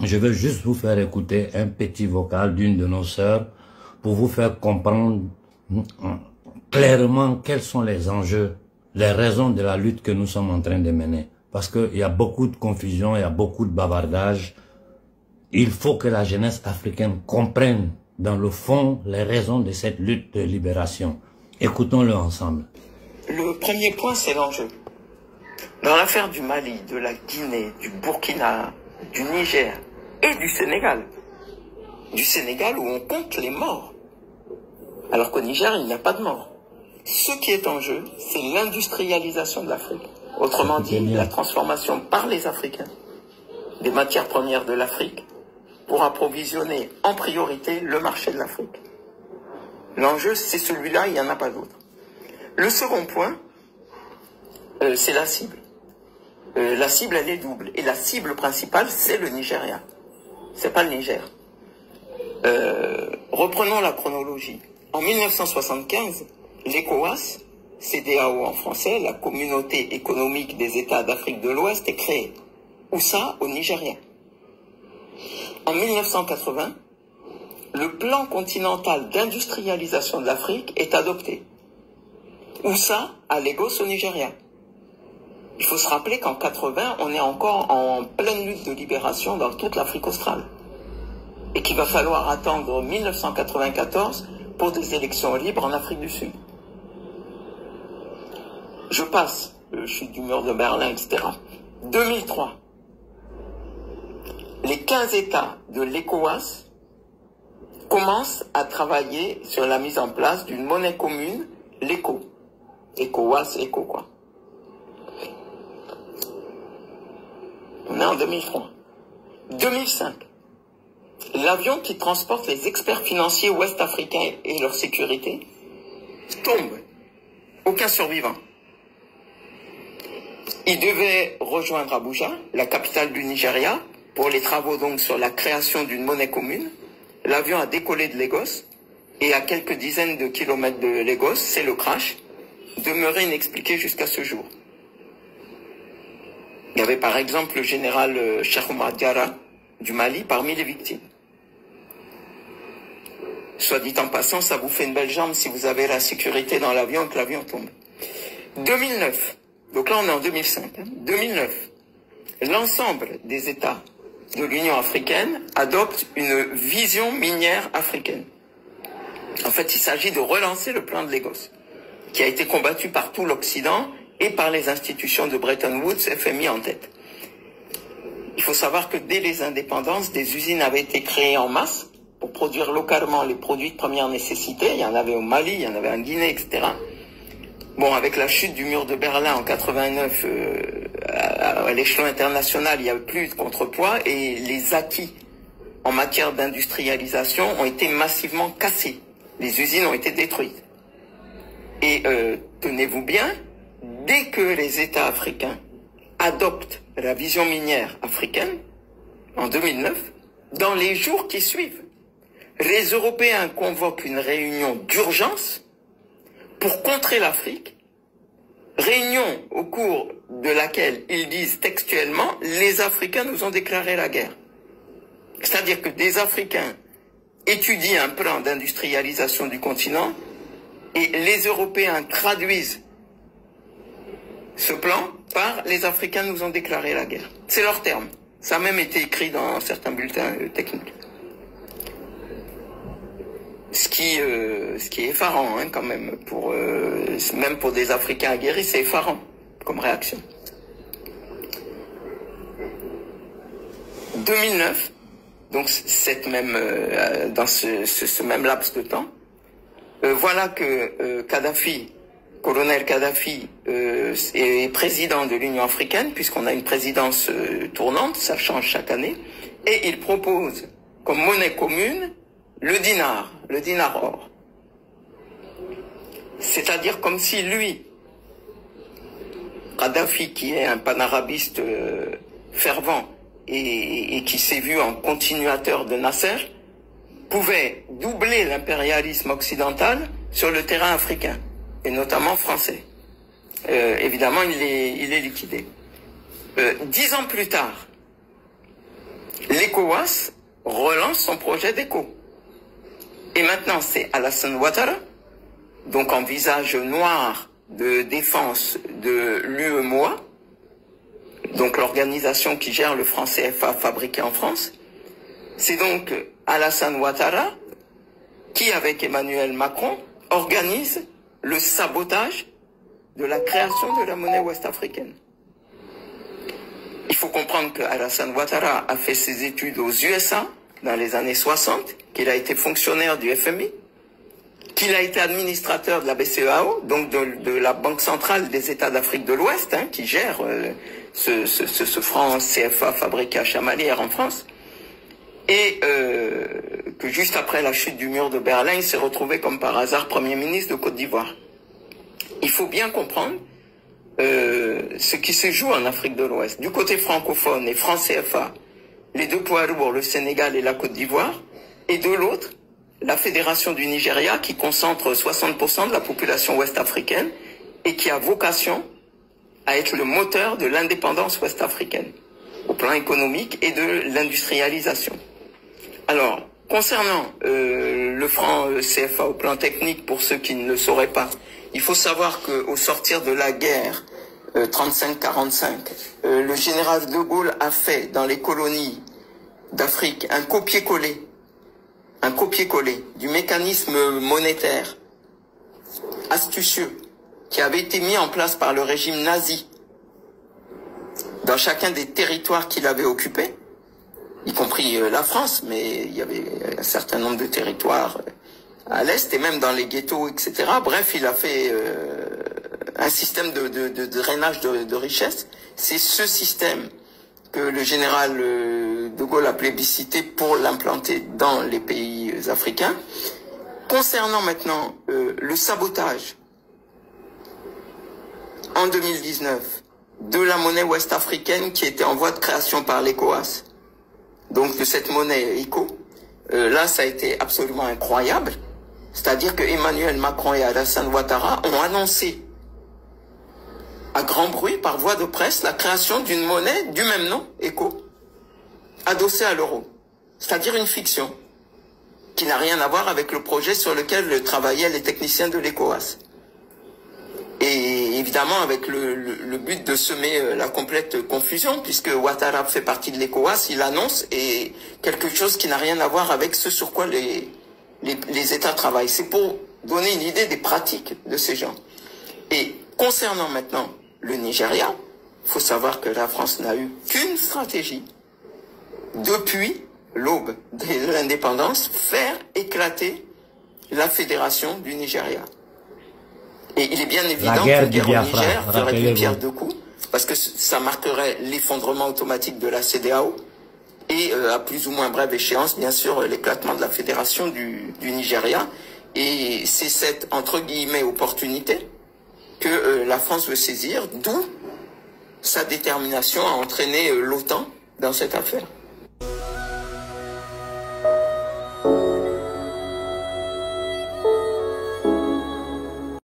Je veux juste vous faire écouter un petit vocal d'une de nos sœurs pour vous faire comprendre clairement quels sont les enjeux, les raisons de la lutte que nous sommes en train de mener. Parce qu'il y a beaucoup de confusion, il y a beaucoup de bavardage. Il faut que la jeunesse africaine comprenne dans le fond les raisons de cette lutte de libération. Écoutons-le ensemble. Le premier point, c'est l'enjeu. Dans l'affaire du Mali, de la Guinée, du Burkina, du Niger et du Sénégal où on compte les morts, alors qu'au Niger, il n'y a pas de morts. Ce qui est en jeu, c'est l'industrialisation de l'Afrique. Autrement dit, la transformation par les Africains des matières premières de l'Afrique pour approvisionner en priorité le marché de l'Afrique. L'enjeu, c'est celui-là, il n'y en a pas d'autre. Le second point, c'est la cible. La cible, elle est double. Et la cible principale, c'est le Nigeria. C'est pas le Niger. Reprenons la chronologie. En 1975, l'ECOWAS, CEDEAO en français, la Communauté économique des États d'Afrique de l'Ouest, est créée. Où ça? Au Nigeria. En 1980, le plan continental d'industrialisation de l'Afrique est adopté. Où ça? À Lagos, au Nigeria. Il faut se rappeler qu'en 80, on est encore en pleine lutte de libération dans toute l'Afrique australe. Et qu'il va falloir attendre 1994 pour des élections libres en Afrique du Sud. Je passe, chute du mur de Berlin, etc. 2003. Les 15 États de l'ECOWAS commencent à travailler sur la mise en place d'une monnaie commune, l'ECO. ECOWAS, ECO quoi. On est en 2003. 2005. L'avion qui transporte les experts financiers ouest-africains et leur sécurité tombe. Aucun survivant. Il devait rejoindre Abuja, la capitale du Nigeria, pour les travaux donc sur la création d'une monnaie commune. L'avion a décollé de Lagos et à quelques dizaines de kilomètres de Lagos, c'est le crash, demeuré inexpliqué jusqu'à ce jour. Il y avait par exemple le général Cheikh Oumar Diarra du Mali parmi les victimes. Soit dit en passant, ça vous fait une belle jambe si vous avez la sécurité dans l'avion et que l'avion tombe. 2009, donc là on est en 2005, 2009, l'ensemble des États de l'Union africaine adoptent une vision minière africaine. En fait, il s'agit de relancer le plan de Lagos, qui a été combattu par tout l'Occident et par les institutions de Bretton Woods, FMI en tête. Il faut savoir que dès les indépendances, des usines avaient été créées en masse pour produire localement les produits de première nécessité. Il y en avait au Mali, il y en avait en Guinée, etc. Bon, avec la chute du mur de Berlin en 89, à l'échelon international, il n'y avait plus de contrepoids et les acquis en matière d'industrialisation ont été massivement cassés. Les usines ont été détruites. Et tenez-vous bien, dès que les États africains adoptent la vision minière africaine, en 2009, dans les jours qui suivent, les Européens convoquent une réunion d'urgence pour contrer l'Afrique, réunion au cours de laquelle ils disent textuellement « les Africains nous ont déclaré la guerre ». C'est-à-dire que des Africains étudient un plan d'industrialisation du continent et les Européens traduisent ce plan par « les Africains nous ont déclaré la guerre ». C'est leur terme. Ça a même été écrit dans certains bulletins techniques. Ce qui est effarant hein, quand même, même pour des Africains aguerris, c'est effarant comme réaction. 2009, donc dans ce même laps de temps, voilà que colonel Kadhafi est président de l'Union africaine, puisqu'on a une présidence tournante, ça change chaque année, et il propose comme monnaie commune le dinar or. C'est-à-dire comme si lui, Kadhafi, qui est un panarabiste fervent et qui s'est vu en continuateur de Nasser, pouvait doubler l'impérialisme occidental sur le terrain africain, et notamment français. Évidemment, il est liquidé. 10 ans plus tard, l'ECOWAS l'ECOWAS relance son projet d'ECO. Et maintenant, c'est Alassane Ouattara, donc en visage noir de défense de l'UEMOA, donc l'organisation qui gère le franc CFA fabriqué en France. C'est donc Alassane Ouattara qui, avec Emmanuel Macron, organise le sabotage de la création de la monnaie ouest-africaine. Il faut comprendre que Alassane Ouattara a fait ses études aux USA dans les années 60, qu'il a été fonctionnaire du FMI, qu'il a été administrateur de la BCEAO, donc de la Banque centrale des États d'Afrique de l'Ouest, hein, qui gère ce franc CFA fabriqué à Chamalières en France, et que juste après la chute du mur de Berlin, il s'est retrouvé comme par hasard Premier ministre de Côte d'Ivoire. Il faut bien comprendre ce qui se joue en Afrique de l'Ouest. Du côté francophone et franc CFA, les deux poids lourds, le Sénégal et la Côte d'Ivoire, et de l'autre, la Fédération du Nigeria qui concentre 60% de la population ouest-africaine et qui a vocation à être le moteur de l'indépendance ouest-africaine au plan économique et de l'industrialisation. Alors, concernant le franc CFA au plan technique, pour ceux qui ne le sauraient pas, il faut savoir qu'au sortir de la guerre 35-45, le général de Gaulle a fait dans les colonies d'Afrique un copier-coller du mécanisme monétaire astucieux qui avait été mis en place par le régime nazi dans chacun des territoires qu'il avait occupés, y compris la France, mais il y avait un certain nombre de territoires à l'Est et même dans les ghettos, etc. Bref, il a fait un système de drainage de richesse. C'est ce système que le général de Gaulle a plébiscité pour l'implanter dans les pays africains. Concernant maintenant le sabotage en 2019 de la monnaie ouest-africaine qui était en voie de création par l'ECOWAS, donc de cette monnaie ECO, là ça a été absolument incroyable. C'est-à-dire que Emmanuel Macron et Alassane Ouattara ont annoncé à grand bruit, par voie de presse, la création d'une monnaie du même nom, ECO, adossée à l'euro. C'est-à-dire une fiction qui n'a rien à voir avec le projet sur lequel travaillaient les techniciens de l'ECOWAS. Et évidemment avec le but de semer la complète confusion, puisque Ouattara fait partie de l'ECOWAS, il annonce et quelque chose qui n'a rien à voir avec ce sur quoi les États travaillent. C'est pour donner une idée des pratiques de ces gens. Et concernant maintenant le Nigeria, il faut savoir que la France n'a eu qu'une stratégie depuis l'aube de l'indépendance, faire éclater la fédération du Nigeria. Et il est bien évident que la guerre au Niger ferait une pierre deux coups, parce que ça marquerait l'effondrement automatique de la CEDEAO et à plus ou moins brève échéance, bien sûr, l'éclatement de la fédération du Nigeria. Et c'est cette, entre guillemets, opportunité que la France veut saisir, d'où sa détermination à entraîner l'OTAN dans cette affaire.